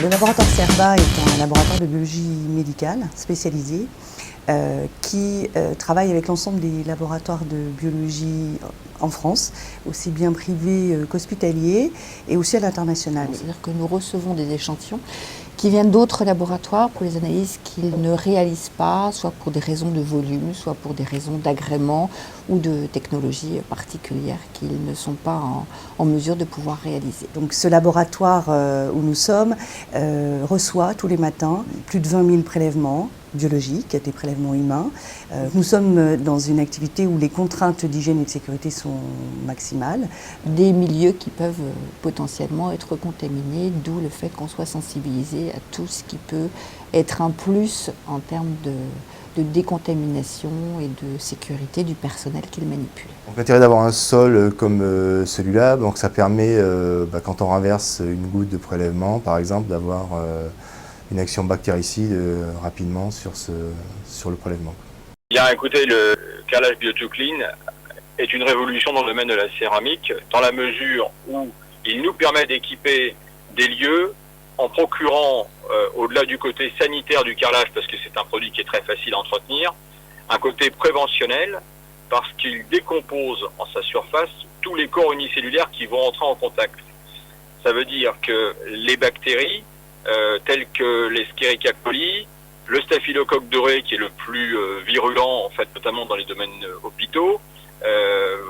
Le laboratoire CERVA est un laboratoire de biologie médicale spécialisé qui travaille avec l'ensemble des laboratoires de biologie en France, aussi bien privés qu'hospitaliers et aussi à l'international. C'est-à-dire que nous recevons des échantillons qui viennent d'autres laboratoires pour les analyses qu'ils ne réalisent pas, soit pour des raisons de volume, soit pour des raisons d'agrément ou de technologie particulière qu'ils ne sont pas en mesure de pouvoir réaliser. Donc ce laboratoire où nous sommes reçoit tous les matins plus de 20 000 prélèvements biologiques, des prélèvements humains. Nous sommes dans une activité où les contraintes d'hygiène et de sécurité sont maximales. Des milieux qui peuvent potentiellement être contaminés, d'où le fait qu'on soit sensibilisé à tout ce qui peut être un plus en termes de décontamination et de sécurité du personnel qui le manipule. Donc l'intérêt d'avoir un sol comme celui-là, donc ça permet, quand on renverse une goutte de prélèvement, par exemple, d'avoir une action bactéricide rapidement sur le prélèvement. Bien, écoutez, le carrelage Bio2Clean est une révolution dans le domaine de la céramique, dans la mesure où il nous permet d'équiper des lieux en procurant, au-delà du côté sanitaire du carrelage, parce que c'est un produit qui est très facile à entretenir, un côté préventionnel, parce qu'il décompose en sa surface tous les corps unicellulaires qui vont entrer en contact. Ça veut dire que les bactéries, telles que l'Escherichia coli, le staphylocoque doré qui est le plus virulent en fait, notamment dans les domaines hôpitaux,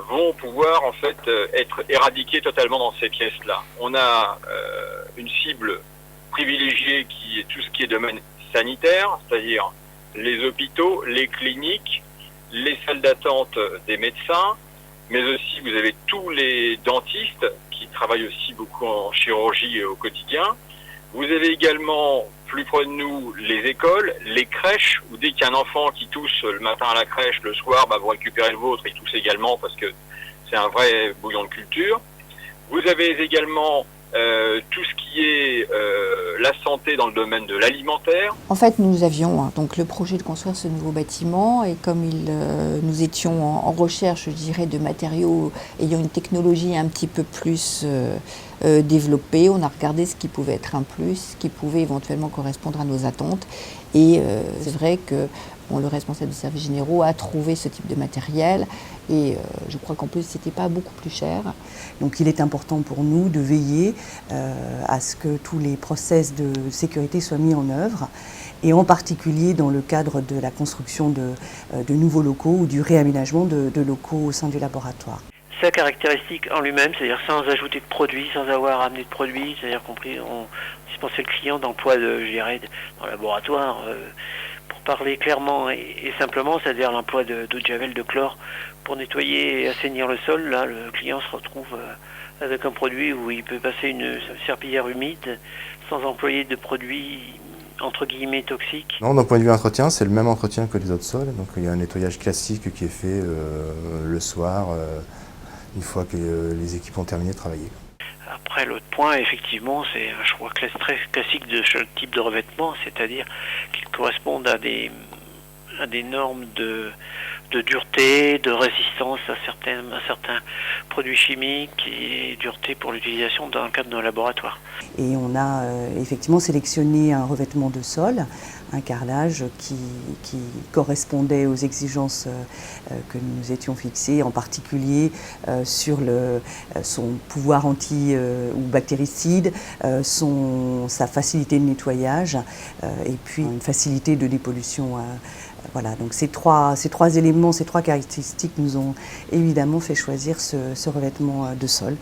vont pouvoir en fait être éradiqués totalement dans ces pièces-là. On a une cible privilégiée qui est tout ce qui est domaine sanitaire, c'est-à-dire les hôpitaux, les cliniques, les salles d'attente des médecins, mais aussi vous avez tous les dentistes qui travaillent aussi beaucoup en chirurgie au quotidien. Vous avez également, plus près de nous, les écoles, les crèches, où dès qu'il y a un enfant qui tousse le matin à la crèche, le soir, vous récupérez le vôtre, il tousse également parce que c'est un vrai bouillon de culture. Vous avez également tout ce qui est la santé dans le domaine de l'alimentaire. En fait, nous avions donc le projet de construire ce nouveau bâtiment et comme nous étions en recherche, je dirais, de matériaux ayant une technologie un petit peu plus développée, on a regardé ce qui pouvait être un plus, ce qui pouvait éventuellement correspondre à nos attentes. Et c'est vrai que le responsable des services généraux a trouvé ce type de matériel et je crois qu'en plus c'était pas beaucoup plus cher. Donc il est important pour nous de veiller à ce que tous les process de sécurité soient mis en œuvre et en particulier dans le cadre de la construction de nouveaux locaux ou du réaménagement de locaux au sein du laboratoire. Sa caractéristique en lui-même, c'est-à-dire sans ajouter de produits, sans avoir amené de produits, c'est-à-dire on dispensait le client d'emploi dans le laboratoire. Pour parler clairement et simplement, c'est-à-dire l'emploi d'eau de javel, de chlore pour nettoyer et assainir le sol. Là, le client se retrouve avec un produit où il peut passer une serpillière humide sans employer de produits entre guillemets toxiques. Non, d'un point de vue entretien, c'est le même entretien que les autres sols. Donc il y a un nettoyage classique qui est fait le soir, une fois que les équipes ont terminé de travailler. Après, l'autre point, effectivement, c'est un choix très classique de ce type de revêtement, c'est-à-dire qu'il correspondent à des normes de dureté, de résistance à certains produits chimiques et dureté pour l'utilisation dans le cadre d'un laboratoire. Et on a effectivement sélectionné un revêtement de sol, un carrelage qui correspondait aux exigences que nous étions fixées, en particulier sur son pouvoir anti- ou bactéricide, sa facilité de nettoyage et puis une facilité de dépollution. Voilà, donc ces trois éléments, ces trois caractéristiques nous ont évidemment fait choisir ce revêtement de sol.